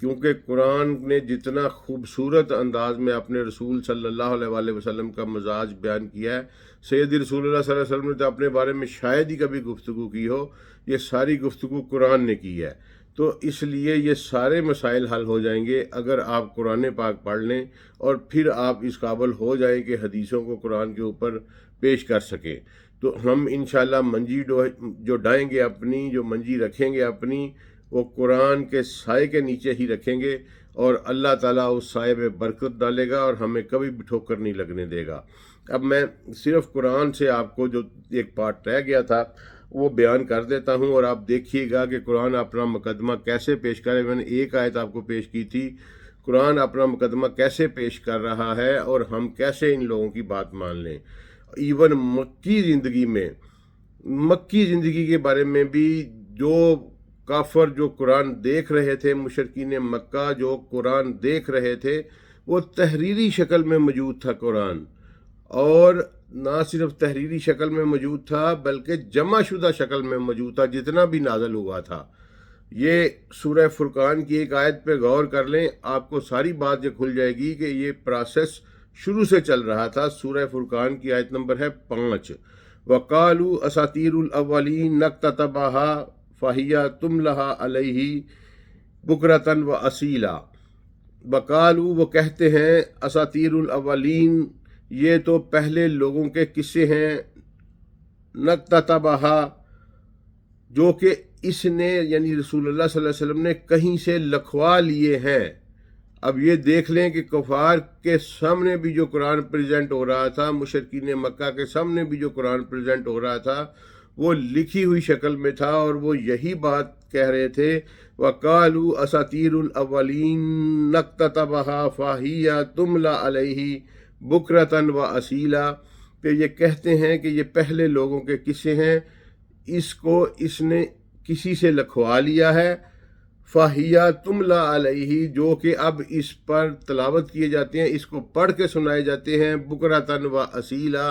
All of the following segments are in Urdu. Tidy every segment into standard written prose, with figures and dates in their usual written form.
کیونکہ قرآن نے جتنا خوبصورت انداز میں اپنے رسول صلی اللہ علیہ وآلہ وسلم کا مزاج بیان کیا ہے، سید رسول اللہ صلی اللہ علیہ وسلم نے تو اپنے بارے میں شاید ہی کبھی گفتگو کی ہو، یہ ساری گفتگو قرآن نے کی ہے۔ تو اس لیے یہ سارے مسائل حل ہو جائیں گے اگر آپ قرآن پاک پڑھ لیں، اور پھر آپ اس قابل ہو جائیں کہ حدیثوں کو قرآن کے اوپر پیش کر سکیں۔ تو ہم انشاءاللہ منجی جو ڈائیں گے اپنی، جو منجی رکھیں گے اپنی، وہ قرآن کے سائے کے نیچے ہی رکھیں گے، اور اللہ تعالیٰ اس سائے میں برکت ڈالے گا اور ہمیں کبھی بھی ٹھوکر نہیں لگنے دے گا۔ اب میں صرف قرآن سے آپ کو جو ایک پارٹ رہ گیا تھا وہ بیان کر دیتا ہوں، اور آپ دیکھیے گا کہ قرآن اپنا مقدمہ کیسے پیش کرے۔ میں نے ایک آیت آپ کو پیش کی تھی، قرآن اپنا مقدمہ کیسے پیش کر رہا ہے اور ہم کیسے ان لوگوں کی بات مان لیں۔ ایون مکی زندگی کے بارے میں بھی جو کافر جو قرآن دیکھ رہے تھے، مشرکین مکہ جو قرآن دیکھ رہے تھے، وہ تحریری شکل میں موجود تھا قرآن، اور نہ صرف تحریری شکل میں موجود تھا بلکہ جمع شدہ شکل میں موجود تھا جتنا بھی نازل ہوا تھا۔ یہ سورہ فرقان کی ایک آیت پہ غور کر لیں، آپ کو ساری بات یہ کھل جائے گی کہ یہ پروسیس شروع سے چل رہا تھا۔ سورہ فرقان کی آیت نمبر ہے 5، وَقَالُوا أَسَاطِيرُ الْأَوَّلِينَ نَكْتَتَبَهَا فَهِيَ تُمْلَى عَلَيْهِ بُكْرَةً وَأَصِيلًا۔ وَقَالُوا، وہ کہتے ہیں، اساطیر الاولین، یہ تو پہلے لوگوں کے قصے ہیں، نکتتبہا، جو کہ اس نے یعنی رسول اللہ صلی اللہ علیہ وسلم نے کہیں سے لکھوا لیے ہیں۔ اب یہ دیکھ لیں کہ کفار کے سامنے بھی جو قرآن پریزنٹ ہو رہا تھا، مشرکین مکہ کے سامنے بھی جو قرآن پریزنٹ ہو رہا تھا، وہ لکھی ہوئی شکل میں تھا، اور وہ یہی بات کہہ رہے تھے، وَقَالُوا أَسَاطِيرُ الْأَوَّلِينَ نَكْتَتَبَهَا فَهِيَ تُمْلَى عَلَيْهِ بُكْرَةً وَأَصِيلًا، کہ یہ کہتے ہیں کہ یہ پہلے لوگوں کے قصے ہیں، اس کو اس نے کسی سے لکھوا لیا ہے، فَهِيَ تُمْلَى عَلَيْهِ، جو کہ اب اس پر تلاوت کیے جاتے ہیں، اس کو پڑھ کے سنائے جاتے ہیں، بُكْرَةً وَأَصِيلًا۔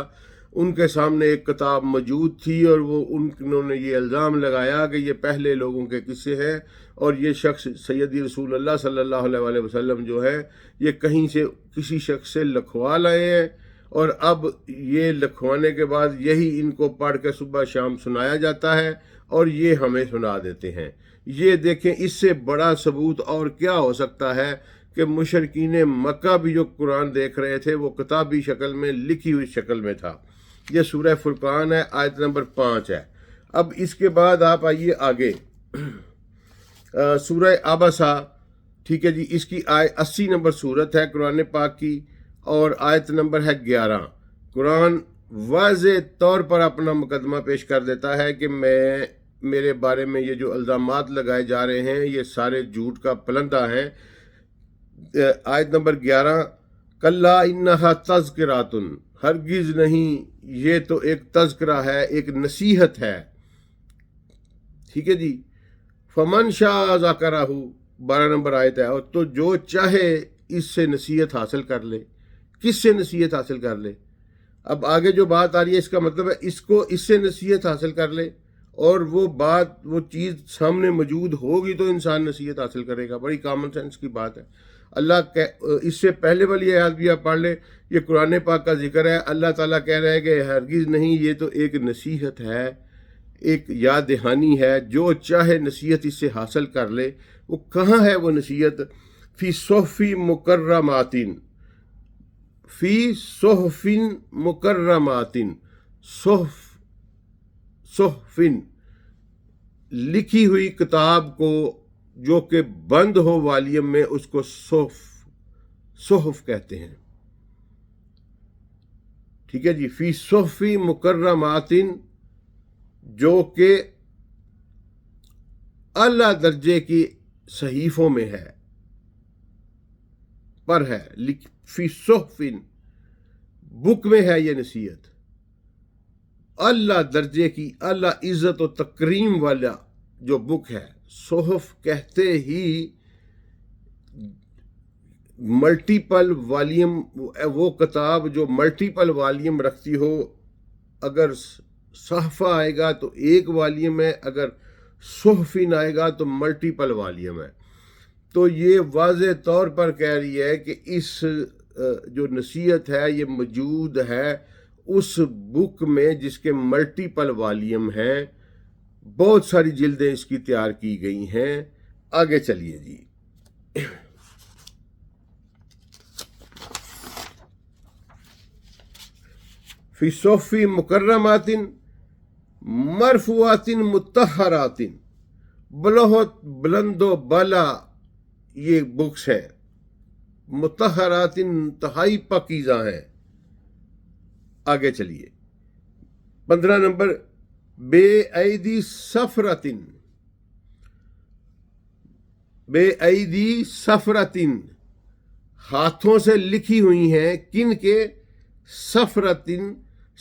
ان کے سامنے ایک کتاب موجود تھی، اور وہ انہوں نے یہ الزام لگایا کہ یہ پہلے لوگوں کے قصے ہیں، اور یہ شخص سیدی رسول اللہ صلی اللہ علیہ وآلہ وسلم جو ہے یہ کہیں سے کسی شخص سے لکھوا لائے ہیں، اور اب یہ لکھوانے کے بعد یہی ان کو پڑھ کے صبح شام سنایا جاتا ہے، اور یہ ہمیں سنا دیتے ہیں۔ یہ دیکھیں، اس سے بڑا ثبوت اور کیا ہو سکتا ہے کہ مشرکین مکہ بھی جو قرآن دیکھ رہے تھے وہ کتابی شکل میں، لکھی ہوئی شکل میں تھا۔ یہ سورہ فرقان ہے، آیت نمبر 5 ہے۔ اب اس کے بعد آپ آئیے آگے، سورہ عبسہ، ٹھیک ہے جی، اس کی 80 نمبر صورت ہے قرآن پاک کی، اور آیت نمبر ہے 11۔ قرآن واضح طور پر اپنا مقدمہ پیش کر دیتا ہے کہ میرے بارے میں یہ جو الزامات لگائے جا رہے ہیں یہ سارے جھوٹ کا پلندہ ہیں۔ آیت نمبر 11، کَلَّا إِنَّهَا تَذْکِرَةٌ، ہرگز نہیں، یہ تو ایک تذکرہ ہے، ایک نصیحت ہے، ٹھیک ہے جی۔ فَمَنْ شَاءَ ذَكَرَهُ، 12 نمبر آیت ہے، اور تو جو چاہے اس سے نصیحت حاصل کر لے۔ کس سے نصیحت حاصل کر لے؟ اب آگے جو بات آ رہی ہے اس کا مطلب ہے اس سے نصیحت حاصل کر لے، اور وہ چیز سامنے موجود ہوگی تو انسان نصیحت حاصل کرے گا۔ بڑی کامن سینس کی بات ہے۔ اس سے پہلے والی آیات بھی آپ پڑھ لیں، یہ قرآن پاک کا ذکر ہے، اللہ تعالیٰ کہہ رہے ہیں کہ ہرگز نہیں، یہ تو ایک نصیحت ہے، ایک یاد دہانی ہے، جو چاہے نصیحت اس سے حاصل کر لے۔ وہ کہاں ہے وہ نصیحت؟ فی صحف مکرمات، فی صحف مکرمات، صحف لکھی ہوئی کتاب کو جو کہ بند ہو والیم میں، اس کو صحف کہتے ہیں، ٹھیک ہے جی۔ فی صحف مکرمات، جو کہ اعلیٰ درجے کی صحیفوں میں ہے، پر ہے، فی صحف، بک میں ہے یہ نصیحت، اعلیٰ درجے کی، اعلیٰ عزت و تکریم والا جو بک ہے۔ صحف کہتے ہی ملٹیپل والیم، وہ کتاب جو ملٹیپل والیم رکھتی ہو۔ اگر صحفہ آئے گا تو ایک والیم ہے، اگر صحفین آئے گا تو ملٹیپل والیم ہے۔ تو یہ واضح طور پر کہہ رہی ہے کہ اس جو نصیحت ہے یہ موجود ہے اس بک میں جس کے ملٹیپل والیوم ہیں، بہت ساری جلدیں اس کی تیار کی گئی ہیں۔ آگے چلیے جی۔ فی صحف مکرمات مرفوعات مطہرات، بہت بلند و بالا یہ بکس ہیں، مطہرات انتہائی پاکیزہ ہیں۔ آگے چلیے 15 نمبر، بے ایدی سفرتن، بے ایدی سفرتن ہاتھوں سے لکھی ہوئی ہیں، کن کے؟ سفرتن،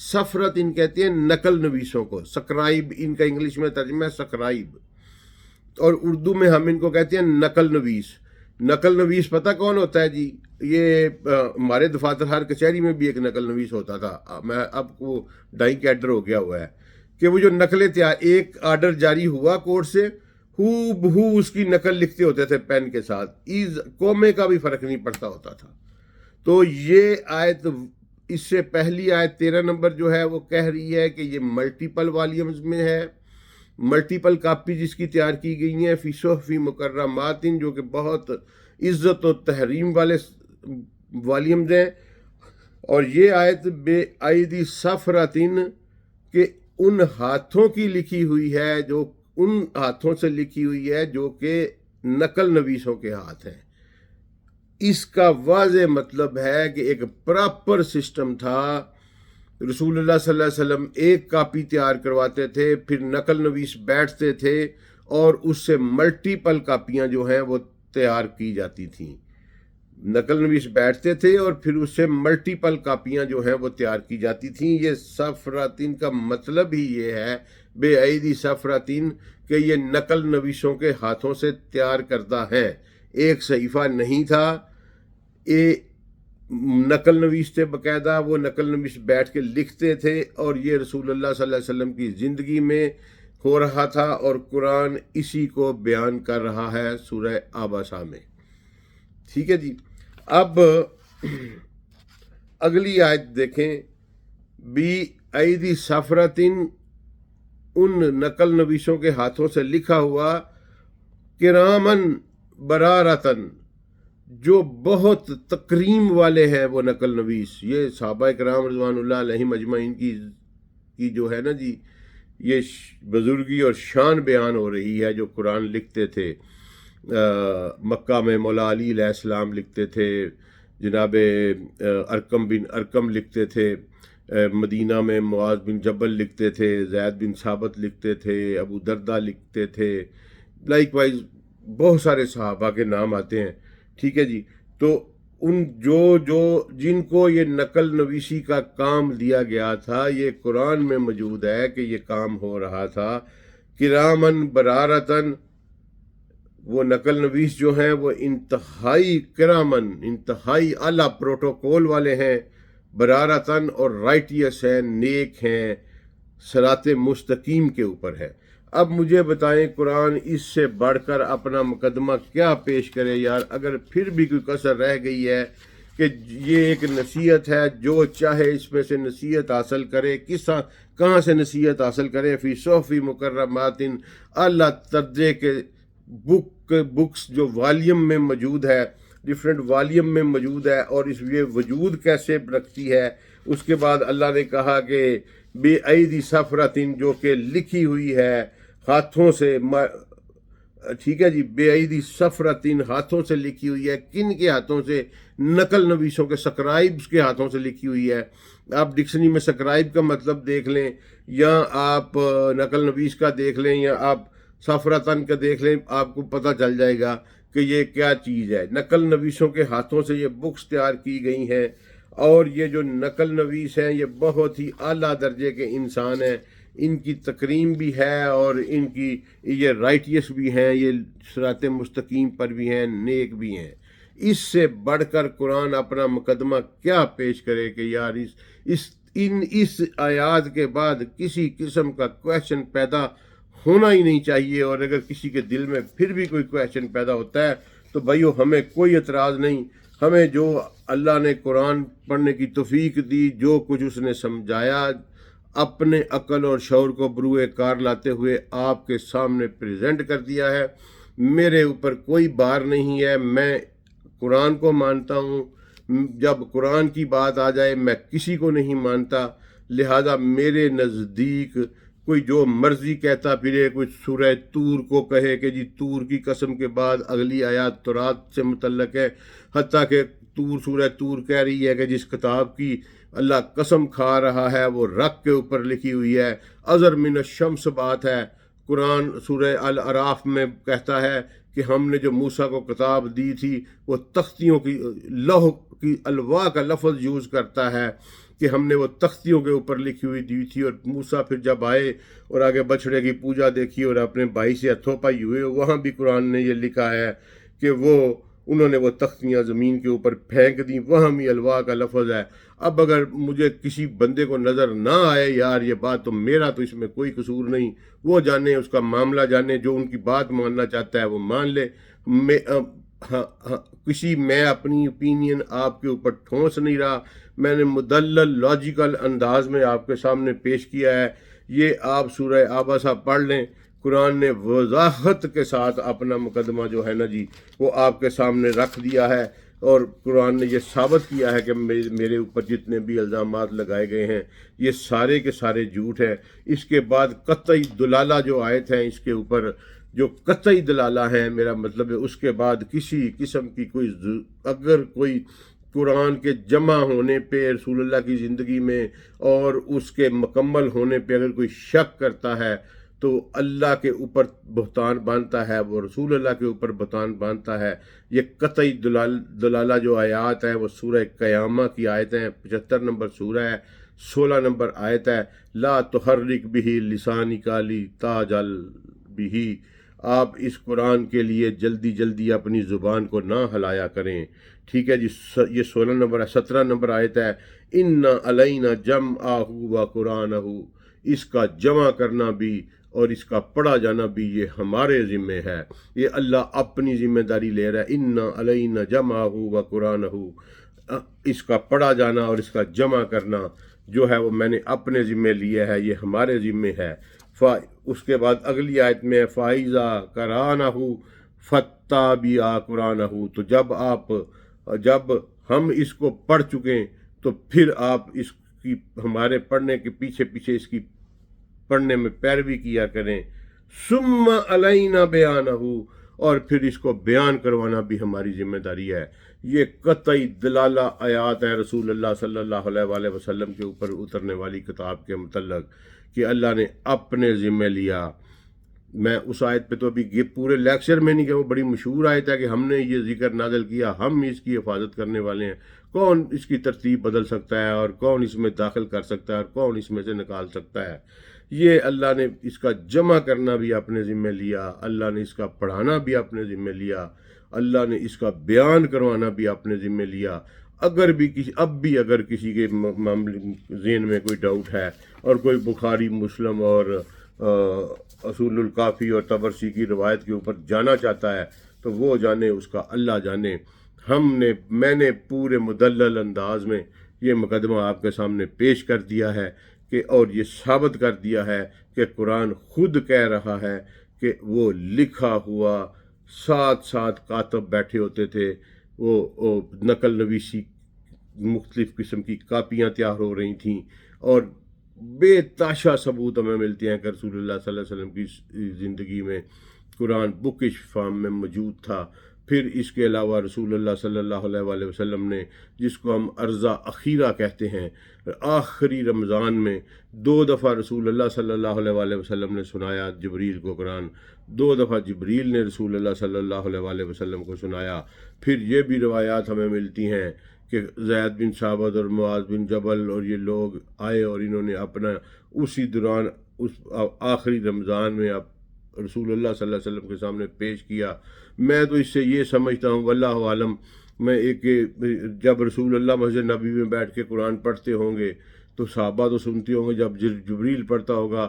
سفرتن کہتے ہیں نقل نویسوں کو، سکرائب ان کا انگلش میں ترجمہ ہے سکرائب، اور اردو میں ہم ان کو کہتے ہیں نقل نویس۔ نقل نویس پتہ کون ہوتا ہے جی؟ یہ ہمارے دفاتر ہر کچہری میں بھی ایک نقل نویس ہوتا تھا، میں اب کو ڈائیں کیڈر ہو گیا ہوا ہے، کہ وہ جو نقلیں تیار، ایک آرڈر جاری ہوا کورٹ سے، ہو بہو اس کی نقل لکھتے ہوتے تھے پین کے ساتھ، کومے کا بھی فرق نہیں پڑتا ہوتا تھا۔ تو یہ آیت، اس سے پہلی آیت 13 نمبر جو ہے وہ کہہ رہی ہے کہ یہ ملٹیپل والیومز میں ہے، ملٹیپل کاپی جس کی تیار کی گئی ہیں، فی صحف مکرمات، جو کہ بہت عزت و تحریم والے والیومز ہیں۔ اور یہ آیت بے ایدی سفرتن کہ ان ہاتھوں کی لکھی ہوئی ہے، جو ان ہاتھوں سے لکھی ہوئی ہے جو کہ نقل نویسوں کے ہاتھ ہیں۔ اس کا واضح مطلب ہے کہ ایک پراپر سسٹم تھا، رسول اللہ صلی اللہ علیہ وسلم ایک کاپی تیار کرواتے تھے، پھر نقل نویس بیٹھتے تھے اور اس سے ملٹیپل کاپیاں جو ہیں وہ تیار کی جاتی تھیں۔ نقل نویس بیٹھتے تھے اور پھر اس سے ملٹیپل کاپیاں جو ہیں وہ تیار کی جاتی تھیں۔ یہ سفراتین کا مطلب ہی یہ ہے، بے ایدی سفراتین، کہ یہ نقل نویسوں کے ہاتھوں سے تیار کردہ ہیں۔ ایک صحیفہ نہیں تھا، یہ نقل نویس تھے باقاعدہ، وہ نقل نویس بیٹھ کے لکھتے تھے، اور یہ رسول اللہ صلی اللہ علیہ وسلم کی زندگی میں ہو رہا تھا، اور قرآن اسی کو بیان کر رہا ہے سورہ عبسہ میں۔ ٹھیک ہے جی۔ اب اگلی آیت دیکھیں، بی ایدی سفرتن، ان نقل نویسوں کے ہاتھوں سے لکھا ہوا، کرامن برارتن، جو بہت تکریم والے ہیں وہ نقل نویس۔ یہ صحابہ کرام رضوان اللہ علیہم اجمعین کی جو ہے نا جی، یہ بزرگی اور شان بیان ہو رہی ہے، جو قرآن لکھتے تھے۔ مکہ میں مولا علی علیہ السلام لکھتے تھے، جناب ارقم بن ارقم لکھتے تھے، مدینہ میں معاذ بن جبل لکھتے تھے، زید بن ثابت لکھتے تھے، ابو دردہ لکھتے تھے، لائک وائز بہت سارے صحابہ کے نام آتے ہیں۔ ٹھیک ہے جی۔ تو ان جن کو یہ نقل نویسی کا کام دیا گیا تھا، یہ قرآن میں موجود ہے کہ یہ کام ہو رہا تھا۔ کرامن برارتن، وہ نقل نویس جو ہیں وہ انتہائی کرامن، انتہائی اعلیٰ پروٹوکول والے ہیں، برارتن، اور رائٹیس ہیں، نیک ہیں، صراط مستقیم کے اوپر ہے۔ اب مجھے بتائیں قرآن اس سے بڑھ کر اپنا مقدمہ کیا پیش کرے یار؟ اگر پھر بھی کوئی کسر رہ گئی ہے کہ یہ ایک نصیحت ہے، جو چاہے اس میں سے نصیحت حاصل کرے، کہاں سے نصیحت حاصل کرے؟ فی صحف مکرمات، اعلیٰ درجے کے بکس جو والیوم میں موجود ہے، ڈفرینٹ والیوم میں موجود ہے، اور یہ وجود کیسے رکھتی ہے۔ اس کے بعد اللہ نے کہا کہ بے ایدی سفرتن، جو کہ لکھی ہوئی ہے ہاتھوں سے، ٹھیک ہے جی، بے ایدی سفرتن، ہاتھوں سے لکھی ہوئی ہے۔ کن کے ہاتھوں سے؟ نقل نویسوں کے، سکرائبز کے ہاتھوں سے لکھی ہوئی ہے۔ آپ ڈکشنری میں سکرائب کا مطلب دیکھ لیں، یا آپ نقل نویس کا دیکھ لیں، یا آپ سفرتن کا دیکھ لیں، آپ کو پتہ چل جائے گا کہ یہ کیا چیز ہے۔ نقل نویسوں کے ہاتھوں سے یہ بکس تیار کی گئی ہیں، اور یہ جو نقل نویس ہیں یہ بہت ہی اعلیٰ درجے کے انسان ہیں، ان کی تکریم بھی ہے، اور ان کی یہ رائٹیس بھی ہیں، یہ صراط مستقیم پر بھی ہیں، نیک بھی ہیں۔ اس سے بڑھ کر قرآن اپنا مقدمہ کیا پیش کرے کہ یار اس آیات کے بعد کسی قسم کا کویشچن پیدا ہونا ہی نہیں چاہیے، اور اگر کسی کے دل میں پھر بھی کوئی کویشچن پیدا ہوتا ہے تو بھائیو ہمیں کوئی اعتراض نہیں، ہمیں جو اللہ نے قرآن پڑھنے کی توفیق دی، جو کچھ اس نے سمجھایا، اپنے عقل اور شعور کو بروئے کار لاتے ہوئے آپ کے سامنے پریزنٹ کر دیا ہے۔ میرے اوپر کوئی بار نہیں ہے، میں قرآن کو مانتا ہوں، جب قرآن کی بات آ جائے میں کسی کو نہیں مانتا، لہذا میرے نزدیک کوئی جو مرضی کہتا پھرے، کوئی سورہ طور کو کہے کہ جی طور کی قسم کے بعد اگلی آیات تورات سے متعلق ہے، حتیٰ کہ سورہ طور کہہ رہی ہے کہ جس کتاب کی اللہ قسم کھا رہا ہے وہ رق کے اوپر لکھی ہوئی ہے، ازر من الشمس بات ہے۔ قرآن سورہ الاعراف میں کہتا ہے کہ ہم نے جو موسیٰ کو کتاب دی تھی وہ تختیوں کی، لوح کی الواح کا لفظ یوز کرتا ہے کہ ہم نے وہ تختیوں کے اوپر لکھی ہوئی دی تھی، اور موسیٰ پھر جب آئے اور آگے بچڑے کی پوجا دیکھی اور اپنے بھائی سے ہتھوں پائی ہوئے، وہاں بھی قرآن نے یہ لکھا ہے کہ انہوں نے وہ تختیاں زمین کے اوپر پھینک دیں، وہاں بھی الواح کا لفظ ہے۔ اب اگر مجھے کسی بندے کو نظر نہ آئے یار یہ بات، تو میرا تو اس میں کوئی قصور نہیں، وہ جانے، اس کا معاملہ جانے، جو ان کی بات ماننا چاہتا ہے وہ مان لے۔ میں اپنی اوپینین آپ کے اوپر ٹھونس نہیں رہا، میں نے مدلل لاجیکل انداز میں آپ کے سامنے پیش کیا ہے۔ یہ آپ سورہ عبسہ پڑھ لیں، قرآن نے وضاحت کے ساتھ اپنا مقدمہ جو ہے نا جی وہ آپ کے سامنے رکھ دیا ہے، اور قرآن نے یہ ثابت کیا ہے کہ میرے اوپر جتنے بھی الزامات لگائے گئے ہیں یہ سارے کے سارے جھوٹ ہیں۔ اس کے بعد قطعی دلالہ جو آیت ہیں اس کے اوپر، جو قطعی دلالہ ہیں، میرا مطلب ہے اس کے بعد کسی قسم کی اگر کوئی قرآن کے جمع ہونے پہ رسول اللہ کی زندگی میں اور اس کے مکمل ہونے پہ اگر کوئی شک کرتا ہے تو اللہ کے اوپر بہتان باندھتا ہے، وہ رسول اللہ کے اوپر بہتان باندھتا ہے۔ یہ قطعی دلالہ جو آیات ہیں وہ سورہ قیامہ کی آیتیں ہیں، 75 نمبر سورہ ہے، 16 نمبر آیت ہے، لا تحرک بہ لسانک لتعجل بہ، آپ اس قرآن کے لیے جلدی جلدی اپنی زبان کو نہ ہلایا کریں، ٹھیک ہے جی۔ یہ 16 نمبر ہے۔ 17 نمبر آیت ہے، ان علینا جمعہ و قرآنہ، اس کا جمع کرنا بھی اور اس کا پڑھا جانا بھی یہ ہمارے ذمہ ہے، یہ اللہ اپنی ذمہ داری لے رہا ہے۔ ان علینا جمعہ و قرآنہ، اس کا پڑھا جانا اور اس کا جمع کرنا جو ہے وہ میں نے اپنے ذمہ لیا ہے، یہ ہمارے ذمہ ہے۔ اس کے بعد اگلی آیت میں فائزہ کرانہ فتابع قرآنہ، تو جب ہم اس کو پڑھ چکیں تو پھر آپ اس کی ہمارے پڑھنے کے پیچھے پیچھے اس کی پڑھنے میں پیروی کیا کریں۔ ثم علینا بیانہ، اور پھر اس کو بیان کروانا بھی ہماری ذمہ داری ہے۔ یہ قطعی دلالہ آیات ہیں رسول اللہ صلی اللہ علیہ وآلہ وسلم کے اوپر اترنے والی کتاب کے متعلق کہ اللہ نے اپنے ذمہ لیا۔ میں اس آیت پہ تو ابھی پورے لیکچر میں نہیں کہ وہ بڑی مشہور آیت ہے کہ ہم نے یہ ذکر نازل کیا، ہم اس کی حفاظت کرنے والے ہیں، کون اس کی ترتیب بدل سکتا ہے اور کون اس میں داخل کر سکتا ہے اور کون اس میں سے نکال سکتا ہے۔ یہ اللہ نے اس کا جمع کرنا بھی اپنے ذمہ لیا، اللہ نے اس کا پڑھانا بھی اپنے ذمہ لیا، اللہ نے اس کا بیان کروانا بھی اپنے ذمہ لیا۔ اب بھی اگر کسی کے معاملے ذہن میں کوئی ڈاؤٹ ہے اور کوئی بخاری، مسلم اور اصول الکافی اور طبرسی کی روایت کے اوپر جانا چاہتا ہے تو وہ جانے، اس کا اللہ جانے۔ میں نے پورے مدلل انداز میں یہ مقدمہ آپ کے سامنے پیش کر دیا ہے کہ اور یہ ثابت کر دیا ہے کہ قرآن خود کہہ رہا ہے کہ وہ لکھا ہوا، ساتھ ساتھ کاتب بیٹھے ہوتے تھے، وہ نقل نویسی مختلف قسم کی کاپیاں تیار ہو رہی تھیں، اور بے تاشا ثبوت ہمیں ملتے ہیں کہ رسول اللہ صلی اللہ علیہ وسلم کی زندگی میں قرآن بکش فارم میں موجود تھا۔ پھر اس کے علاوہ رسول اللہ صلی اللہ علیہ وآلہ وسلم نے، جس کو ہم عرضہ اخیرہ کہتے ہیں، آخری رمضان میں 2 دفعہ رسول اللہ صلی اللہ علیہ وآلہ وسلم نے سنایا جبریل کو قرآن، 2 دفعہ جبریل نے رسول اللہ صلی اللہ علیہ وآلہ وسلم کو سنایا۔ پھر یہ بھی روایات ہمیں ملتی ہیں کہ زید بن ثابت اور معاذ بن جبل اور یہ لوگ آئے اور انہوں نے اپنا اسی دوران اس آخری رمضان میں رسول اللہ صلی اللہ علیہ وسلم کے سامنے پیش کیا۔ میں تو اس سے یہ سمجھتا ہوں واللہ عالم، جب رسول اللہ مسجد نبی میں بیٹھ کے قرآن پڑھتے ہوں گے تو صحابہ تو سنتے ہوں گے، جب جبریل پڑھتا ہوگا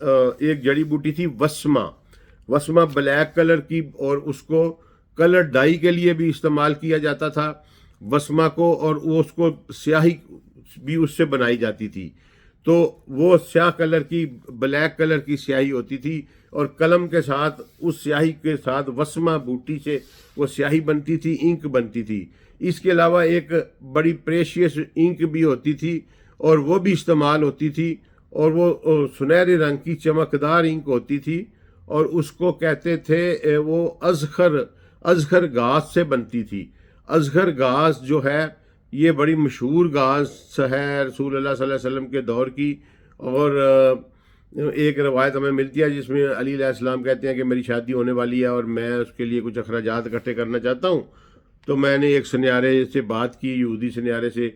ایک جڑی بوٹی تھی وسمہ، وسمہ بلیک کلر کی، اور اس کو کلر ڈائی کے لیے بھی استعمال کیا جاتا تھا وسمہ کو، اور وہ اس کو سیاہی بھی اس سے بنائی جاتی تھی۔ تو وہ سیاہ کلر کی، بلیک کلر کی سیاہی ہوتی تھی، اور قلم کے ساتھ اس سیاہی کے ساتھ وسمہ بوٹی سے وہ سیاہی بنتی تھی، انک بنتی تھی۔ اس کے علاوہ ایک بڑی پریشیس انک بھی ہوتی تھی، اور وہ بھی استعمال ہوتی تھی، اور وہ سنہرے رنگ کی چمکدار انک ہوتی تھی، اور اس کو کہتے تھے وہ ازخر گھاس سے بنتی تھی۔ ازخر گھاس جو ہے یہ بڑی مشہور گھاس ہے رسول اللہ صلی اللہ علیہ وسلم کے دور کی، اور ایک روایت ہمیں ملتی ہے جس میں علی علیہ السلام کہتے ہیں کہ میری شادی ہونے والی ہے اور میں اس کے لیے کچھ اخراجات اکٹھے کرنا چاہتا ہوں، تو میں نے ایک سنیارے سے بات کی، یہودی سنیارے سے،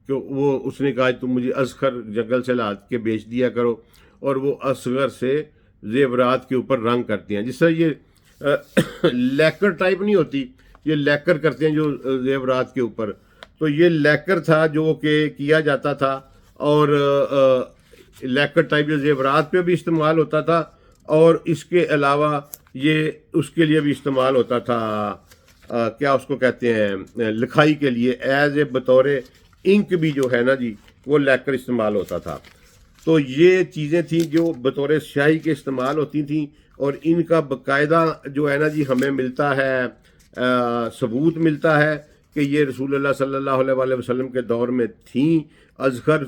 کہ وہ اس نے کہا تم مجھے ازخر جنگل سے لا کے بیچ دیا کرو، اور وہ ازخر سے زیورات کے اوپر رنگ کرتے ہیں۔ جس طرح یہ لیکر ٹائپ نہیں ہوتی، یہ لیکر کرتے ہیں جو زیورات کے اوپر، تو یہ لیکر تھا جو کہ کیا جاتا تھا، اور لیکر ٹائپ جو زیورات پہ بھی استعمال ہوتا تھا، اور اس کے علاوہ یہ اس کے لیے بھی استعمال ہوتا تھا، کیا اس کو کہتے ہیں، لکھائی کے لیے ایز اے بطور انک بھی جو ہے نا جی وہ لیکر استعمال ہوتا تھا۔ تو یہ چیزیں تھیں جو بطور سیاہی کے استعمال ہوتی تھیں، اور ان کا باقاعدہ جو ہے نا جی ہمیں ملتا ہے، ثبوت ملتا ہے کہ یہ رسول اللہ صلی اللہ علیہ وآلہ وسلم کے دور میں تھیں، ازخر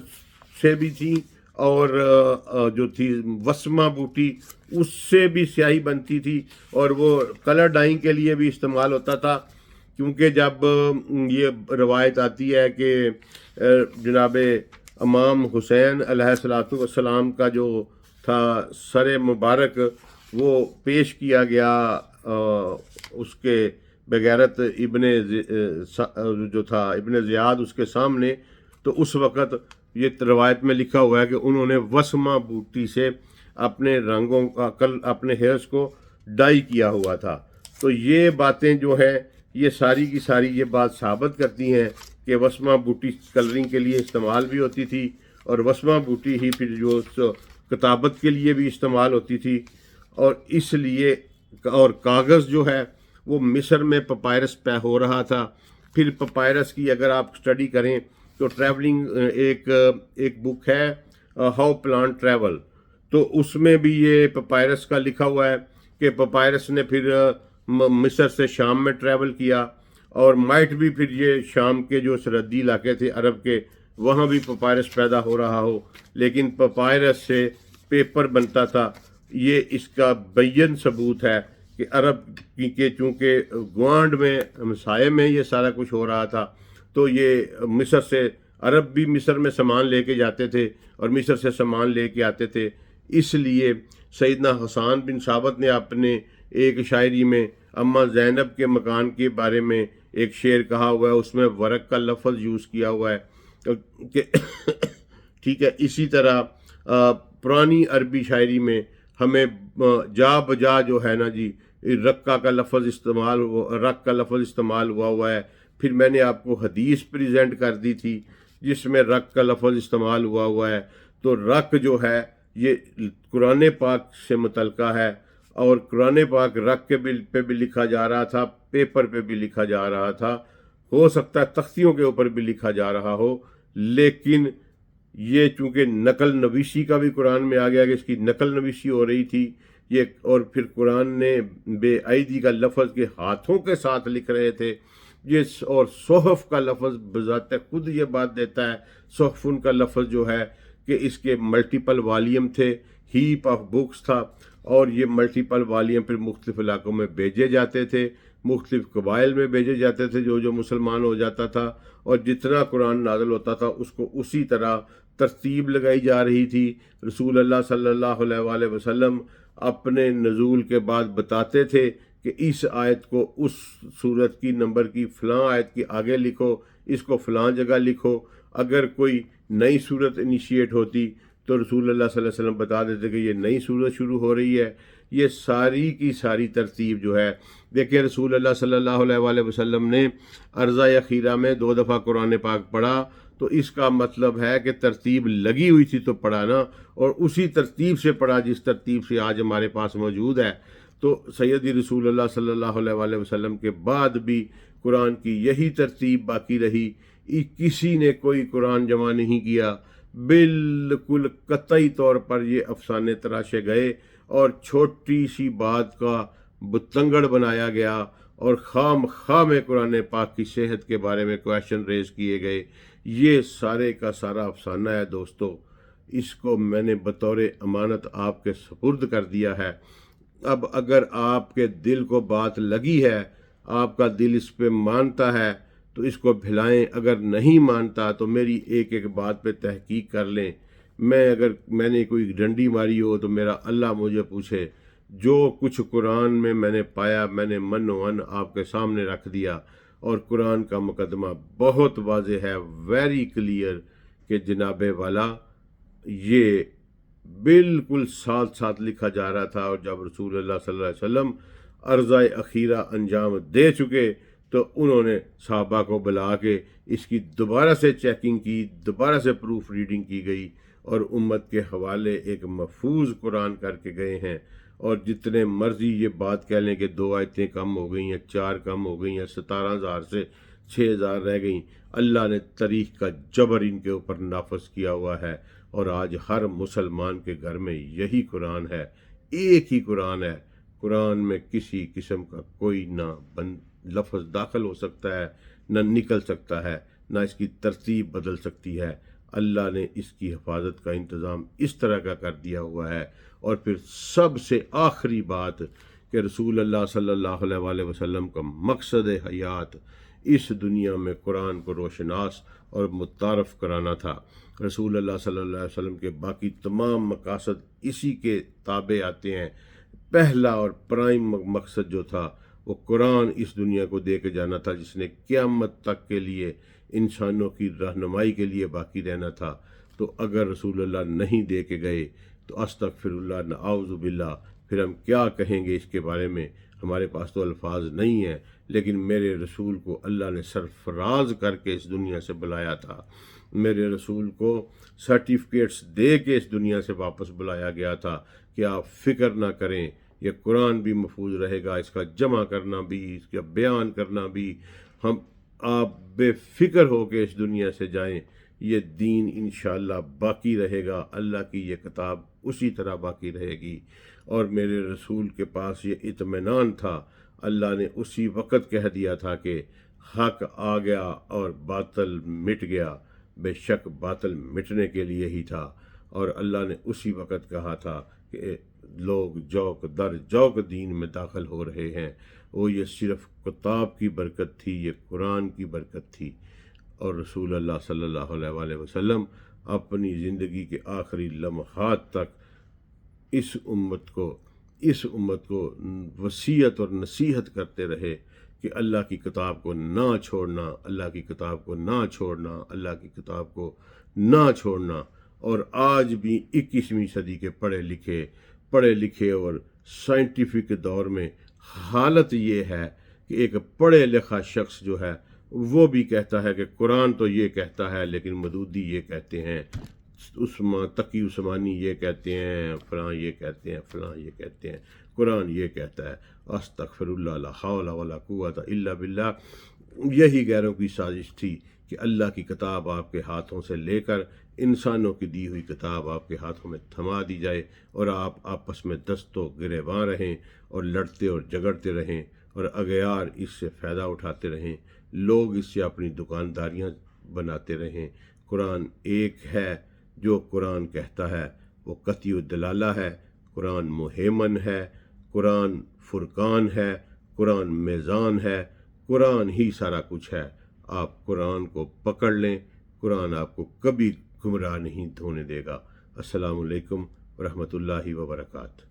سے بھی تھیں، اور جو تھی وسمہ بوٹی اس سے بھی سیاہی بنتی تھی، اور وہ کلر ڈائنگ کے لیے بھی استعمال ہوتا تھا، کیونکہ جب یہ روایت آتی ہے کہ جناب امام حسین علیہ السلام کا جو تھا سر مبارک وہ پیش کیا گیا اس کے بغیرت جو تھا ابن زیاد اس کے سامنے، تو اس وقت یہ روایت میں لکھا ہوا ہے کہ انہوں نے وسمہ بوٹی سے اپنے رنگوں کا اپنے ہیئرس کو ڈائی کیا ہوا تھا۔ تو یہ باتیں جو ہیں یہ ساری کی ساری یہ بات ثابت کرتی ہیں کہ وسمہ بوٹی کلرنگ کے لیے استعمال بھی ہوتی تھی، اور وسمہ بوٹی ہی پھر جو کتابت کے لیے بھی استعمال ہوتی تھی، اور اس لیے اور کاغذ جو ہے وہ مصر میں پپائرس پہ ہو رہا تھا۔ پھر پپائرس کی اگر آپ سٹڈی کریں تو ٹریولنگ ایک بک ہے ہاؤ پلانٹ ٹریول، تو اس میں بھی یہ پپائرس کا لکھا ہوا ہے کہ پپائرس نے پھر مصر سے شام میں ٹریول کیا، اور مائٹ بھی پھر یہ شام کے جو سرحدی علاقے تھے عرب کے وہاں بھی پپائرس پیدا ہو رہا ہو، لیکن پپائرس سے پیپر بنتا تھا۔ یہ اس کا بین ثبوت ہے کہ عرب کی چونکہ گوانڈ میں مسائے میں یہ سارا کچھ ہو رہا تھا، تو یہ مصر سے عرب بھی مصر میں سامان لے کے جاتے تھے اور مصر سے سامان لے کے آتے تھے۔ اس لیے سیدنا حسان بن ثابت نے اپنے ایک شاعری میں اماں زینب کے مکان کے بارے میں ایک شعر کہا ہوا ہے، اس میں ورق کا لفظ یوز کیا ہوا ہے کہ ٹھیک ہے۔ اسی طرح پرانی عربی شاعری میں ہمیں جا بجا جو ہے نا جی رقہ کا لفظ استعمال ہوا ہے۔ پھر میں نے آپ کو حدیث پریزنٹ کر دی تھی جس میں رق کا لفظ استعمال ہوا ہے۔ تو رق جو ہے یہ قرآن پاک سے متعلقہ ہے، اور قرآن پاک رق کے پہ بھی لکھا جا رہا تھا، پیپر پہ بھی لکھا جا رہا تھا، ہو سکتا ہے تختیوں کے اوپر بھی لکھا جا رہا ہو، لیکن یہ چونکہ نقل نویسی کا بھی قرآن میں آ گیا کہ اس کی نقل نویسی ہو رہی تھی یہ، اور پھر قرآن نے بے ایدی کا لفظ کے ہاتھوں کے ساتھ لکھ رہے تھے یہ، اور صحف کا لفظ بذات خود یہ بات دیتا ہے، صحفن کا لفظ جو ہے کہ اس کے ملٹیپل والیم تھے، ہیپ آف بکس تھا، اور یہ ملٹیپل والیم پھر مختلف علاقوں میں بھیجے جاتے تھے، مختلف قبائل میں بھیجے جاتے تھے جو مسلمان ہو جاتا تھا، اور جتنا قرآن نازل ہوتا تھا اس کو اسی طرح ترتیب لگائی جا رہی تھی۔ رسول اللہ صلی اللہ علیہ وآلہ وسلم اپنے نزول کے بعد بتاتے تھے کہ اس آیت کو اس سورت کی نمبر کی فلاں آیت کی آگے لکھو، اس کو فلاں جگہ لکھو۔ اگر کوئی نئی سورت انیشیٹ ہوتی تو رسول اللہ صلی اللہ علیہ وسلم بتا دیتے کہ یہ نئی سورت شروع ہو رہی ہے۔ یہ ساری کی ساری ترتیب جو ہے دیکھیں، رسول اللہ صلی اللہ علیہ وآلہ وسلم نے عرضہ اخیرہ میں 2 دفعہ قرآن پاک پڑھا تو اس کا مطلب ہے کہ ترتیب لگی ہوئی تھی تو پڑھا نا، اور اسی ترتیب سے پڑھا جس ترتیب سے آج ہمارے پاس موجود ہے۔ تو سیدی رسول اللہ صلی اللہ علیہ وآلہ وسلم کے بعد بھی قرآن کی یہی ترتیب باقی رہی، کسی نے کوئی قرآن جمع نہیں کیا، بالکل قطعی طور پر یہ افسانے تراشے گئے اور چھوٹی سی بات کا بتنگڑ بنایا گیا، اور خواہ میں قرآن پاک کی صحت کے بارے میں کویشچن ریز کیے گئے۔ یہ سارے کا سارا افسانہ ہے دوستو، اس کو میں نے بطور امانت آپ کے سپرد کر دیا ہے۔ اب اگر آپ کے دل کو بات لگی ہے، آپ کا دل اس پہ مانتا ہے تو اس کو بھلائیں، اگر نہیں مانتا تو میری ایک ایک بات پہ تحقیق کر لیں۔ اگر میں نے کوئی ڈنڈی ماری ہو تو میرا اللہ مجھے پوچھے، جو کچھ قرآن میں نے پایا میں نے من و عن آپ کے سامنے رکھ دیا، اور قرآن کا مقدمہ بہت واضح ہے، ویری کلیئر، کہ جناب والا یہ بالکل ساتھ ساتھ لکھا جا رہا تھا، اور جب رسول اللہ صلی اللہ علیہ وسلم عرضۂ اخیرہ انجام دے چکے تو انہوں نے صحابہ کو بلا کے اس کی دوبارہ سے چیکنگ کی، دوبارہ سے پروف ریڈنگ کی گئی، اور امت کے حوالے ایک محفوظ قرآن کر کے گئے ہیں۔ اور جتنے مرضی یہ بات کہہ لیں کہ 2 آیتیں کم ہو گئی ہیں، 4 کم ہو گئی ہیں، 17,000 سے 6,000 رہ گئیں، اللہ نے تاریخ کا جبر ان کے اوپر نافذ کیا ہوا ہے، اور آج ہر مسلمان کے گھر میں یہی قرآن ہے، ایک ہی قرآن ہے۔ قرآن میں کسی قسم کا کوئی نہ لفظ داخل ہو سکتا ہے، نہ نکل سکتا ہے، نہ اس کی ترتیب بدل سکتی ہے۔ اللہ نے اس کی حفاظت کا انتظام اس طرح کا کر دیا ہوا ہے۔ اور پھر سب سے آخری بات کہ رسول اللہ صلی اللہ علیہ وآلہ وسلم کا مقصد حیات اس دنیا میں قرآن کو روشناس اور متعارف کرانا تھا۔ رسول اللہ صلی اللہ علیہ وسلم کے باقی تمام مقاصد اسی کے تابع آتے ہیں۔ پہلا اور پرائم مقصد جو تھا وہ قرآن اس دنیا کو دے کے جانا تھا، جس نے قیامت تک کے لیے انسانوں کی رہنمائی کے لیے باقی رہنا تھا۔ تو اگر رسول اللہ نہیں دے کے گئے تو استغفر اللہ، نعوذ باللہ، پھر ہم کیا کہیں گے اس کے بارے میں؟ ہمارے پاس تو الفاظ نہیں ہیں۔ لیکن میرے رسول کو اللہ نے سرفراز کر کے اس دنیا سے بلایا تھا، میرے رسول کو سرٹیفکیٹس دے کے اس دنیا سے واپس بلایا گیا تھا کہ آپ فکر نہ کریں، یہ قرآن بھی محفوظ رہے گا، اس کا جمع کرنا بھی، اس کا بیان کرنا بھی، آپ بے فکر ہو کے اس دنیا سے جائیں، یہ دین انشاءاللہ باقی رہے گا، اللہ کی یہ کتاب اسی طرح باقی رہے گی۔ اور میرے رسول کے پاس یہ اطمینان تھا، اللہ نے اسی وقت کہہ دیا تھا کہ حق آ گیا اور باطل مٹ گیا، بے شک باطل مٹنے کے لیے ہی تھا، اور اللہ نے اسی وقت کہا تھا کہ لوگ جوک در جوک دین میں داخل ہو رہے ہیں۔ وہ یہ صرف کتاب کی برکت تھی، یہ قرآن کی برکت تھی۔ اور رسول اللہ صلی اللہ علیہ وآلہ وسلم اپنی زندگی کے آخری لمحات تک اس امت کو وصیت اور نصیحت کرتے رہے کہ اللہ کی کتاب کو نہ چھوڑنا، اللہ کی کتاب کو نہ چھوڑنا، اللہ کی کتاب کو نہ چھوڑنا۔ اور آج بھی 21ویں صدی کے پڑھے لکھے اور سائنٹیفک دور میں حالت یہ ہے کہ ایک پڑھے لکھا شخص جو ہے وہ بھی کہتا ہے کہ قرآن تو یہ کہتا ہے، لیکن مودودی یہ کہتے ہیں، تقی عثمانی یہ کہتے ہیں، فلاں یہ کہتے ہیں، فلاں یہ کہتے ہیں، قرآن یہ کہتا ہے۔ استغفر اللہ، لا حول ولا قوت الا باللہ۔ یہی غیروں کی سازش تھی کہ اللہ کی کتاب آپ کے ہاتھوں سے لے کر انسانوں کی دی ہوئی کتاب آپ کے ہاتھوں میں تھما دی جائے، اور آپ آپس میں دست و گریباں رہیں اور لڑتے اور جگڑتے رہیں، اور اغیار اس سے فائدہ اٹھاتے رہیں، لوگ اس سے اپنی دکانداریاں بناتے رہیں۔ قرآن ایک ہے، جو قرآن کہتا ہے وہ قطعی الدلالہ ہے، قرآن مہیمن ہے، قرآن فرقان ہے، قرآن میزان ہے، قرآن ہی سارا کچھ ہے۔ آپ قرآن کو پکڑ لیں، قرآن آپ کو کبھی گمراہ نہیں ہونے دے گا۔ السلام علیکم ورحمۃ اللہ وبرکاتہ۔